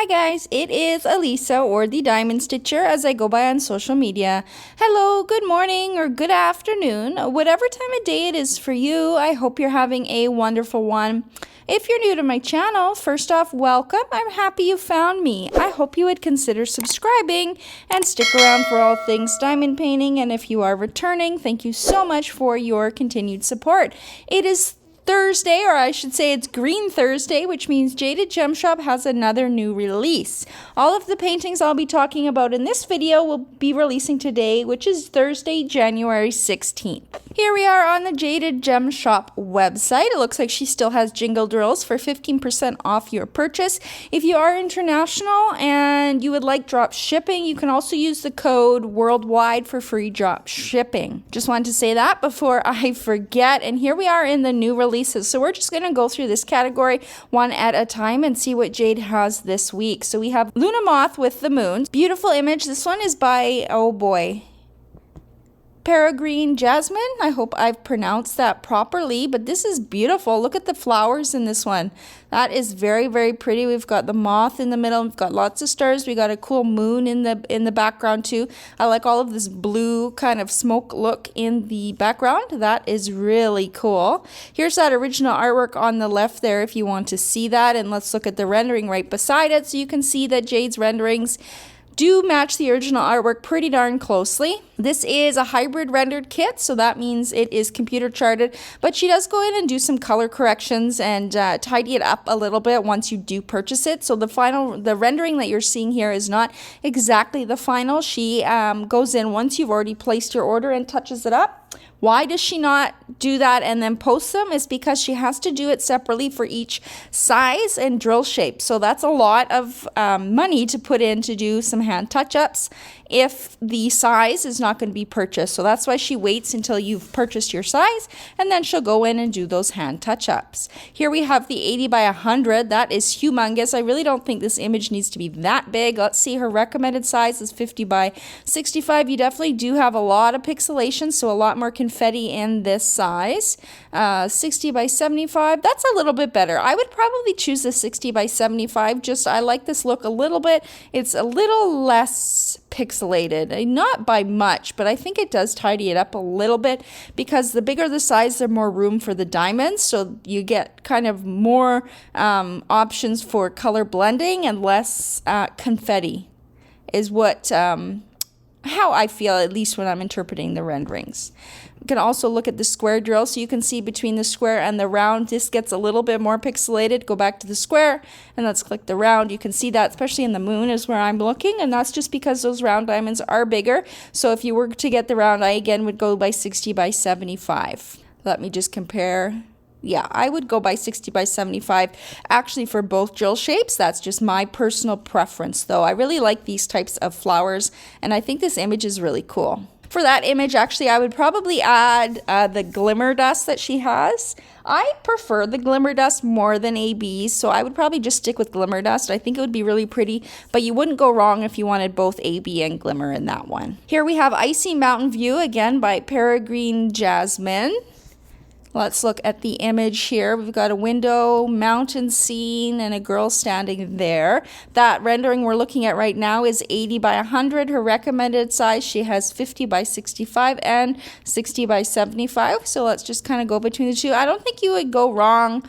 Hi guys, it is Elisa or the Diamond Stitcher as I go by on social media. Hello, good morning or good afternoon, whatever time of day it is for you. I hope you're having a wonderful one. If you're new to my channel, first off, welcome. I'm happy you found me. I hope you would consider subscribing and stick around for all things diamond painting. And if you are returning, thank you so much for your continued support. It is Thursday, or I should say it's Green Thursday, which means Jaded Gem Shop has another new release. All of the paintings I'll be talking about in this video will be releasing today, which is Thursday, January 16th. Here we are on the Jaded Gem Shop website. It looks like she still has jingle drills for 15% off your purchase. If you are international and you would like drop shipping, you can also use the code worldwide for free drop shipping. Just wanted to say that before I forget. And here we are in the new release. So we're just going to go through this category one at a time and see what Jade has this week. So we have Luna Moth with the Moon. Beautiful image. This one is by, oh boy, Peregrine Jasmine. I hope I've pronounced that properly, but this is beautiful. Look at the flowers in this one. That is very, very pretty. We've got the moth in the middle. We've got lots of stars. We got a cool moon in the background too. I like all of this blue kind of smoke look in the background. That is really cool. Here's that original artwork on the left there if you want to see that. And let's look at the rendering right beside it so you can see that Jade's renderings do match the original artwork pretty darn closely. This is a hybrid rendered kit, so that means it is computer charted, but she does go in and do some color corrections and tidy it up a little bit once you do purchase it. So the rendering that you're seeing here is not exactly the final. She goes in once you've already placed your order and touches it up. Why does she not do that and then post them? Is because she has to do it separately for each size and drill shape. So that's a lot of money to put in to do some hand touch-ups if the size is not going to be purchased. So that's why she waits until you've purchased your size and then she'll go in and do those hand touch-ups. Here we have the 80 by 100. That is humongous. I really don't think this image needs to be that big. Let's see, her recommended size is 50 by 65. You definitely do have a lot of pixelation, so a lot more confetti in this size. 60 by 75, that's a little bit better. I would probably choose the 60 by 75. Just I like this look a little bit. It's a little less pixelated, not by much, but I think it does tidy it up a little bit because the bigger the size, the more room for the diamonds, so you get kind of more options for color blending and less confetti is what how I feel, at least when I'm interpreting the renderings. You can also look at the square drill so you can see between the square and the round this gets a little bit more pixelated. Go back to the square and let's click the round. You can see that especially in the moon is where I'm looking, and that's just because those round diamonds are bigger. So if you were to get the round, I again would go by 60 by 75. Let me just compare. Yeah, I would go by 60 by 75 actually for both drill shapes. That's just my personal preference though. I really like these types of flowers and I think this image is really cool. For that image, actually, I would probably add the glimmer dust that she has. I prefer the glimmer dust more than ABs, so I would probably just stick with glimmer dust. I think it would be really pretty, but you wouldn't go wrong if you wanted both AB and glimmer in that one. Here we have Icy Mountain View, again by Peregrine Jasmine. Let's look at the image here. We've got a window, mountain scene, and a girl standing there. That rendering we're looking at right now is 80 by 100. Her recommended size, she has 50 by 65 and 60 by 75. So let's just kind of go between the two. I don't think you would go wrong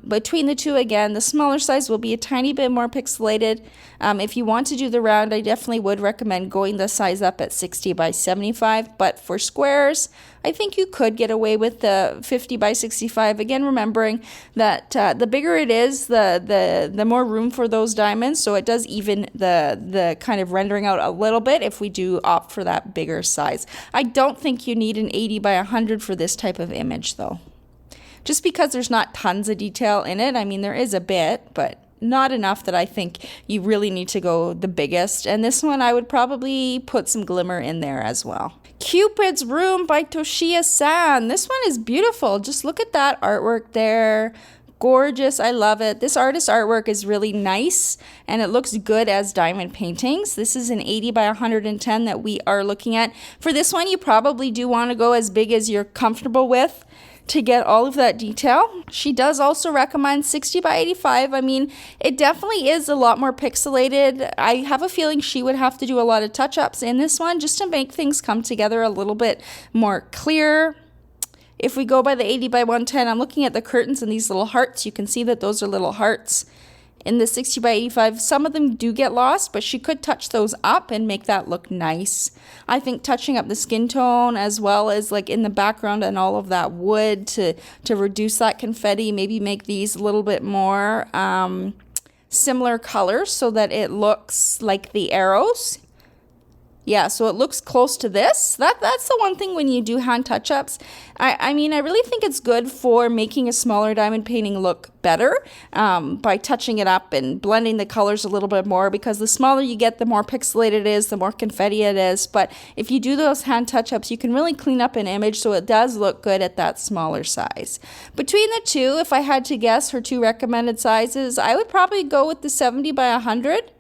between the two. Again, the smaller size will be a tiny bit more pixelated. If you want to do the round, I definitely would recommend going the size up at 60 by 75. But for squares, I think you could get away with the 50 by 65. Again, remembering that the bigger it is, the more room for those diamonds. So it does even the kind of rendering out a little bit if we do opt for that bigger size. I don't think you need an 80 by 100 for this type of image though. Just because there's not tons of detail in it. I mean, there is a bit, but not enough that I think you really need to go the biggest. And this one, I would probably put some glimmer in there as well. Cupid's Room by Toshiya-san. This one is beautiful. Just look at that artwork there. Gorgeous. I love it. This artist's artwork is really nice and it looks good as diamond paintings. This is an 80 by 110 that we are looking at. For this one, you probably do want to go as big as you're comfortable with. to get all of that detail. She does also recommend 60 by 85. I mean, it definitely is a lot more pixelated. I have a feeling she would have to do a lot of touch-ups in this one just to make things come together a little bit more clear. If we go by the 80 by 110, I'm looking at the curtains and these little hearts. You can see that those are little hearts. In the 60 by 85, some of them do get lost, but she could touch those up and make that look nice. I think touching up the skin tone as well as like in the background and all of that wood to reduce that confetti, maybe make these a little bit more similar colors so that it looks like the arrows. Yeah, so it looks close to this. That's the one thing when you do hand touch-ups. I mean, I really think it's good for making a smaller diamond painting look better by touching it up and blending the colors a little bit more, because the smaller you get, the more pixelated it is, the more confetti it is. But if you do those hand touch-ups, you can really clean up an image so it does look good at that smaller size. Between the two, if I had to guess her two recommended sizes, I would probably go with the 70 by 100.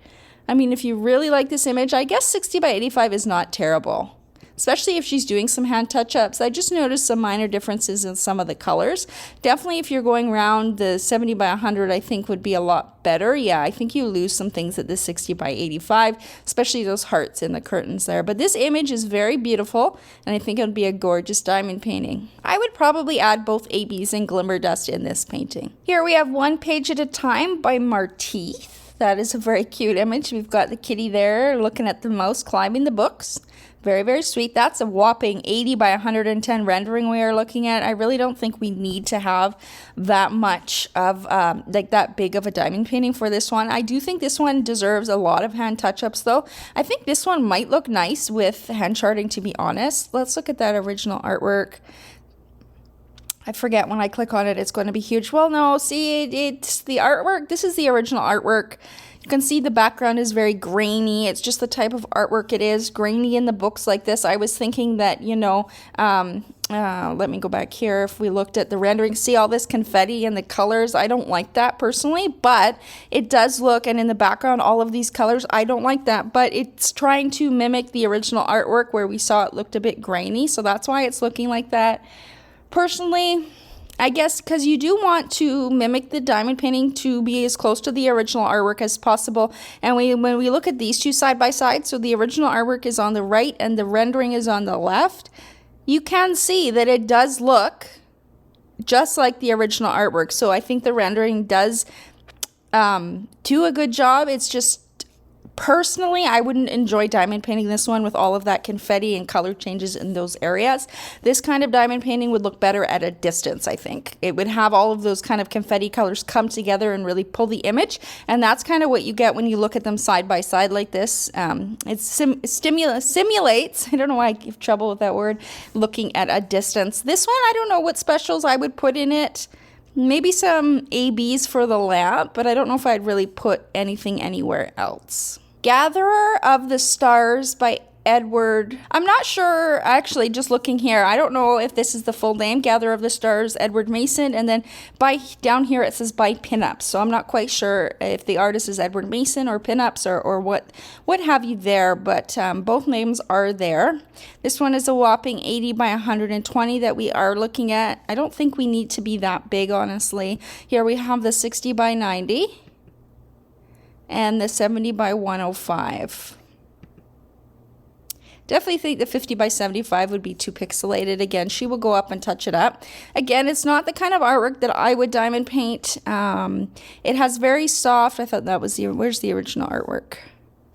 I mean, if you really like this image, I guess 60 by 85 is not terrible, especially if she's doing some hand touch-ups. I just noticed some minor differences in some of the colors. Definitely if you're going around, the 70 by 100 I think would be a lot better. Yeah, I think you lose some things at the 60 by 85, especially those hearts in the curtains there. But this image is very beautiful, and I think it would be a gorgeous diamond painting. I would probably add both ABs and Glimmer Dust in this painting. Here we have One Page at a Time by Marteith. That is a very cute image. We've got the kitty there looking at the mouse climbing the books. Very, very sweet. That's a whopping 80 by 110 rendering we are looking at. I really don't think we need to have that much of, like that big of a diamond painting for this one. I do think this one deserves a lot of hand touch-ups though. I think this one might look nice with hand charting, to be honest. Let's look at that original artwork. I forget when I click on it, it's going to be huge. Well, no, see, it's the artwork. This is the original artwork. You can see the background is very grainy. It's just the type of artwork it is, grainy in the books like this. I was thinking that, you know, let me go back here. If we looked at the rendering, see all this confetti and the colors. I don't like that personally, but it does look, and in the background, all of these colors, I don't like that, but it's trying to mimic the original artwork where we saw it looked a bit grainy. So that's why it's looking like that. Personally, I guess because you do want to mimic the diamond painting to be as close to the original artwork as possible. And when we look at these two side by side, so the original artwork is on the right and the rendering is on the left, you can see that it does look just like the original artwork. So I think the rendering does do a good job. It's just, personally, I wouldn't enjoy diamond painting this one with all of that confetti and color changes in those areas. This kind of diamond painting would look better at a distance, I think. It would have all of those kind of confetti colors come together and really pull the image, and that's kind of what you get when you look at them side by side like this. It simulates, I don't know why I have trouble with that word, looking at a distance. This one, I don't know what specials I would put in it. Maybe some ABs for the lamp, but I don't know if I'd really put anything anywhere else. Gatherer of the Stars by Edward. I'm not sure, actually, just looking here, I don't know if this is the full name, Gatherer of the Stars, Edward Mason, and then down here it says by Pinups, so I'm not quite sure if the artist is Edward Mason or Pinups or what have you there, but both names are there. This one is a whopping 80 by 120 that we are looking at. I don't think we need to be that big, honestly. Here we have the 60 by 90 and the 70 by 105. Definitely think the 50 by 75 would be too pixelated. Again, she will go up and touch it up. Again, it's not the kind of artwork that I would diamond paint. It has very soft, I thought that was where's the original artwork?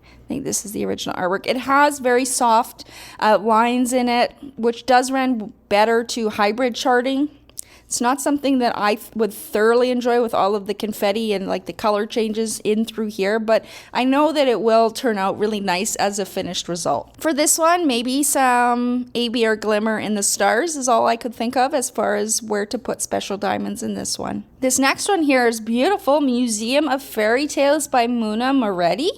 I think this is the original artwork. It has very soft lines in it, which does run better to hybrid charting. It's not something that I would thoroughly enjoy with all of the confetti and like the color changes in through here, but I know that it will turn out really nice as a finished result. For this one, maybe some AB or Glimmer in the Stars is all I could think of as far as where to put special diamonds in this one. This next one here is beautiful. Museum of Fairy Tales by Muna Moretti.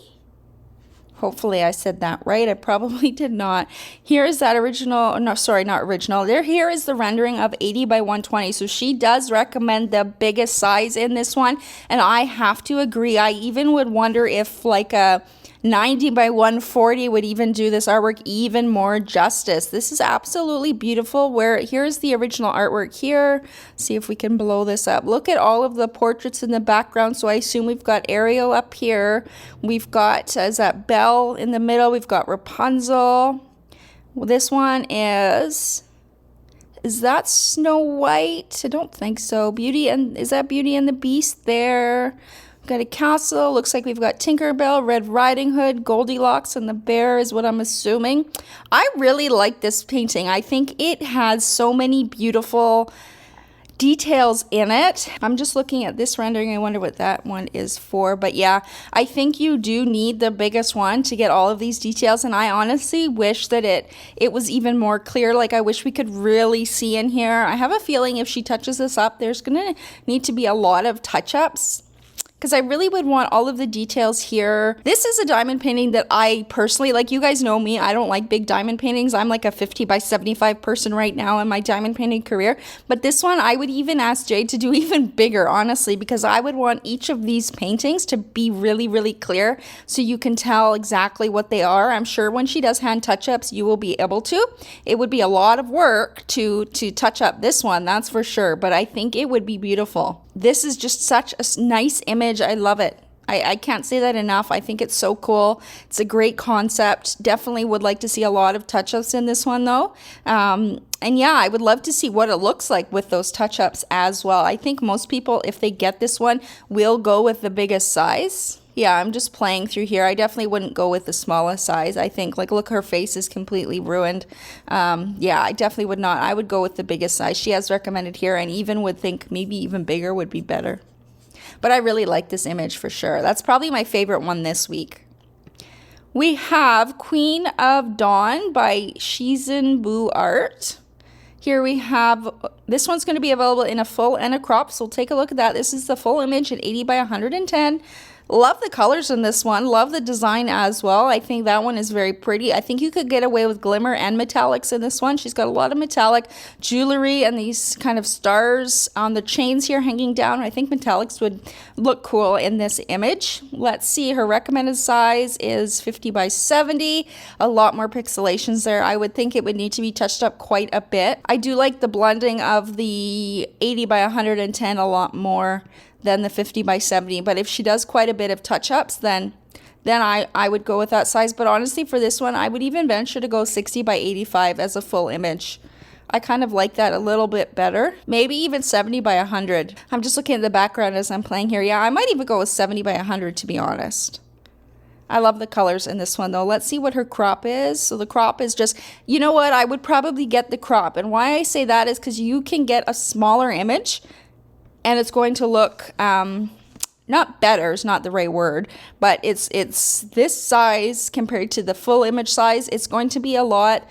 Hopefully I said that right. I probably did not. Here is that original, no, sorry, not original. Here is the rendering of 80 by 120. So she does recommend the biggest size in this one. And I have to agree. I even would wonder if like a 90 by 140 would even do this artwork even more justice. This is absolutely beautiful. Where here's the original artwork here. See if we can blow this up. Look at all of the portraits in the background. So I assume we've got Ariel up here. We've got, is that Belle in the middle? We've got Rapunzel. Well, this one is that Snow White? I don't think so. Is that Beauty and the Beast there? Got a castle. Looks like we've got Tinkerbell, Red Riding Hood, Goldilocks, and the bear is what I'm assuming. I really like this painting. I think it has so many beautiful details in it. I'm just looking at this rendering. I wonder what that one is for. But yeah, I think you do need the biggest one to get all of these details. And I honestly wish that it was even more clear. Like I wish we could really see in here. I have a feeling if she touches this up, there's going to need to be a lot of touch-ups, because I really would want all of the details here. This is a diamond painting that I personally, like, you guys know me, I don't like big diamond paintings. I'm like a 50 by 75 person right now in my diamond painting career. But this one, I would even ask Jade to do even bigger, honestly, because I would want each of these paintings to be really, really clear so you can tell exactly what they are. I'm sure when she does hand touch-ups, you will be able to. It would be a lot of work to touch up this one, that's for sure, but I think it would be beautiful. This is just such a nice image. I love it. I can't say that enough. I think it's so cool. It's a great concept. Definitely would like to see a lot of touch-ups in this one though. And yeah, I would love to see what it looks like with those touch-ups as well. I think most people, if they get this one, will go with the biggest size. Yeah, I'm just playing through here. I definitely wouldn't go with the smallest size. I think, like, look, her face is completely ruined. Yeah, I definitely would not. I would go with the biggest size. She has recommended here, and even would think maybe even bigger would be better. But I really like this image for sure. That's probably my favorite one this week. We have Queen of Dawn by Shizun Bu Art. Here we have, this one's going to be available in a full and a crop, so we'll take a look at that. This is the full image at 80 by 110. Love the colors in this one. Love the design as well. I think that one is very pretty. I think you could get away with glimmer and metallics in this one. She's got a lot of metallic jewelry and these kind of stars on the chains here hanging down. I think metallics would look cool in this image. Let's see. Her recommended size is 50 by 70. A lot more pixelations there. I would think it would need to be touched up quite a bit. I do like the blending of the 80 by 110 a lot more than the 50 by 70, but if she does quite a bit of touch-ups, then I would go with that size. But honestly, for this one, I would even venture to go 60 by 85 as a full image. I kind of like that a little bit better. Maybe even 70 by 100. I'm just looking at the background as I'm playing here. Yeah, I might even go with 70 by 100, to be honest. I love the colors in this one, though. Let's see what her crop is. So the crop is just, you know what, I would probably get the crop. And why I say that is because you can get a smaller image, and it's going to look, not better, is not the right word, but it's this size compared to the full image size. It's going to be a lot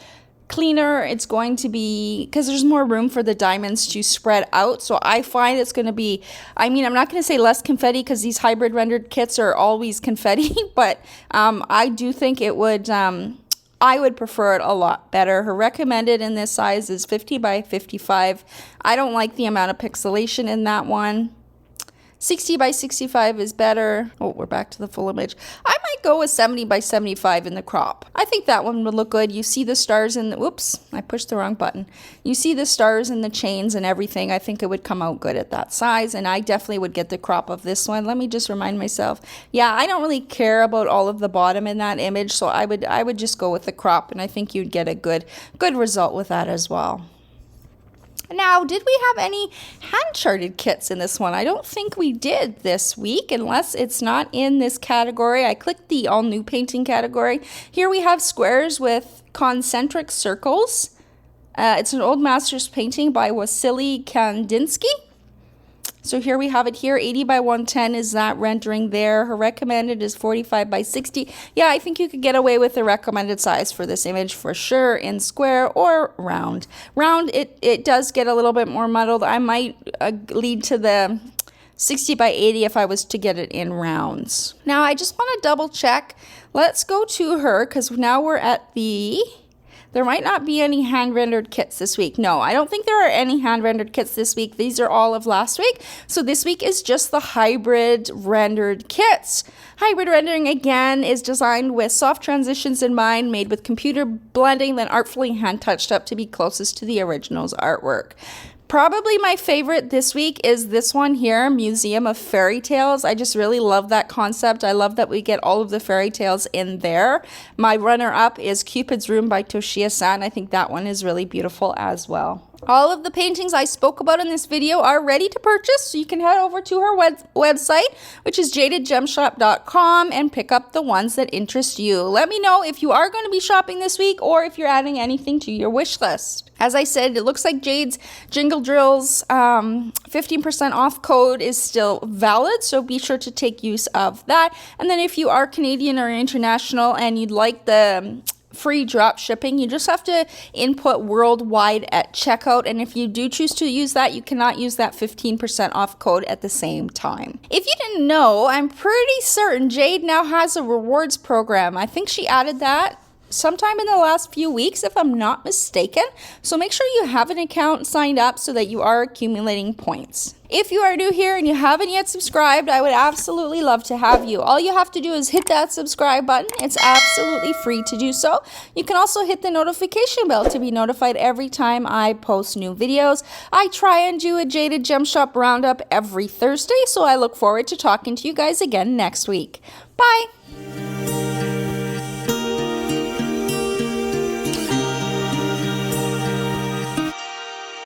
cleaner. It's going to be, because there's more room for the diamonds to spread out. So I find it's going to be, I mean, I'm not going to say less confetti because these hybrid rendered kits are always confetti, but I do think it would, I would prefer it a lot better. Her recommended in this size is 50 by 55. I don't like the amount of pixelation in that one. 60 by 65 is better. Oh, we're back to the full image. I might go with 70 by 75 in the crop. I think that one would look good. You see the stars in the, whoops, I pushed the wrong button. You see the stars and the chains and everything. I think it would come out good at that size, and I definitely would get the crop of this one. Let me just remind myself. Yeah, I don't really care about all of the bottom in that image, so I would just go with the crop, and I think you'd get a good result with that as well. Now, did we have any hand-charted kits in this one? I don't think we did this week, unless it's not in this category. I clicked the all-new painting category. Here we have squares with concentric circles. It's an old master's painting by Wasily Kandinsky. So here we have it here. 80 by 110 is that rendering there. Her recommended is 45 by 60. Yeah, I think you could get away with the recommended size for this image for sure in square or round. Round, it does get a little bit more muddled. I might lead to the 60 by 80 if I was to get it in rounds. Now I just want to double check. Let's go to her because now we're at the There might not be any hand-rendered kits this week. No, I don't think there are any hand-rendered kits this week. These are all of last week. So this week is just the hybrid rendered kits. Hybrid rendering, again, is designed with soft transitions in mind, made with computer blending, then artfully hand-touched up to be closest to the original's artwork. Probably my favorite this week is this one here, Museum of Fairy Tales. I just really love that concept. I love that we get all of the fairy tales in there. My runner-up is Cupid's Room by Toshiya-san. I think that one is really beautiful as well. All of the paintings I spoke about in this video are ready to purchase, so you can head over to her website, which is jadedgemshop.com, and pick up the ones that interest you. Let me know if you are going to be shopping this week or if you're adding anything to your wish list. As I said, it looks like Jade's Jingle Drill's 15% off code is still valid, so be sure to take use of that. And then if you are Canadian or international and you'd like the free drop shipping, you just have to input worldwide at checkout, and if you do choose to use that, you cannot use that 15% off code at the same time. If you didn't know, I'm pretty certain Jade now has a rewards program. I think she added that sometime in the last few weeks, if I'm not mistaken. So make sure you have an account signed up so that you are accumulating points. If you are new here and you haven't yet subscribed, I would absolutely love to have you. All you have to do is hit that subscribe button. It's absolutely free to do so. You can also hit the notification bell to be notified every time I post new videos. I try and do a Jaded Gem Shop Roundup every Thursday, so I look forward to talking to you guys again next week. Bye!